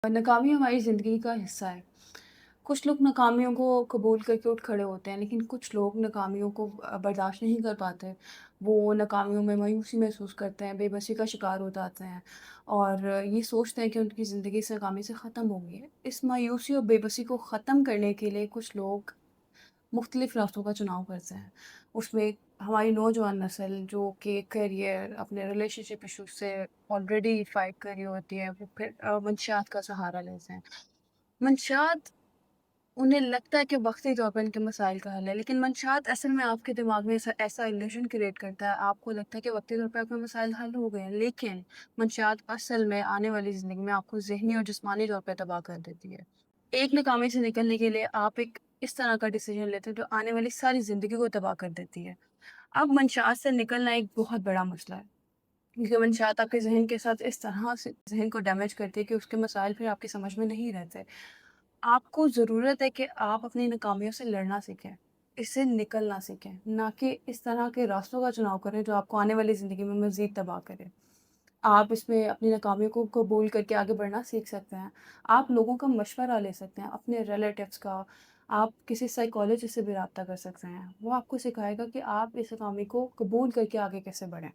नाकामी हमारी ज़िंदगी का हिस्सा है। कुछ लोग नाकामियों को कबूल करके उठ खड़े होते हैं, लेकिन कुछ लोग नाकामियों को बर्दाश्त नहीं कर पाते। वो नाकामियों में मायूसी महसूस करते हैं, बेबसी का शिकार हो जाते हैं और ये सोचते हैं कि उनकी ज़िंदगी इस नाकामी से ख़त्म हो गई है। इस मायूसी और बेबसी को ख़त्म करने के लिए कुछ लोग मुख्तलिफ़ रास्तों का चुनाव करते हैं। उसमें हमारी नौजवान नस्ल जो कि करियर, अपने रिलेशनशिप इश्यूज़ से ऑलरेडी फ़ाइट कर रही होती है, वो फिर मंशियात का सहारा लेते हैं। मंशियात उन्हें लगता है कि वक़्ती तौर पर इनके मसाइल का हल है, लेकिन मंशियात असल में आपके दिमाग में ऐसा ऐसा इल्यूज़न क्रिएट करता है, आपको लगता है कि वक़्ती तौर पे आपके मसाइल हल हो गए हैं, लेकिन मंशियात असल में आने वाली ज़िंदगी में आपको ज़हनी और जिस्मानी तौर पे तबाह कर देती है। एक नाकामी से निकलने के लिए आप एक इस तरह का डिसीज़न लेते हैं जो आने वाली सारी ज़िंदगी को तबाह कर देती है। अब मंशियात से निकलना एक बहुत बड़ा मसला है, क्योंकि मंशियात आपके ज़हन के साथ इस तरह से ज़हन को डैमेज करती है कि उसके मसाइल फिर आपकी समझ में नहीं रहते। आपको ज़रूरत है कि आप अपनी नाकामियों से लड़ना सीखें, इससे निकलना सीखें, ना कि इस तरह के रास्तों का चुनाव करें जो आपको आने वाली ज़िंदगी में मज़ीद तबाह करें। आप इसमें अपनी नाकामियों को कबूल करके आगे बढ़ना सीख सकते हैं। आप लोगों का मशवरा ले सकते हैं, अपने रिलेटिव्स का, आप किसी साइकोलॉजिस्ट से भी राब्ता कर सकते हैं। वो आपको सिखाएगा कि आप इस नाकामी को कबूल करके आगे कैसे बढ़ें।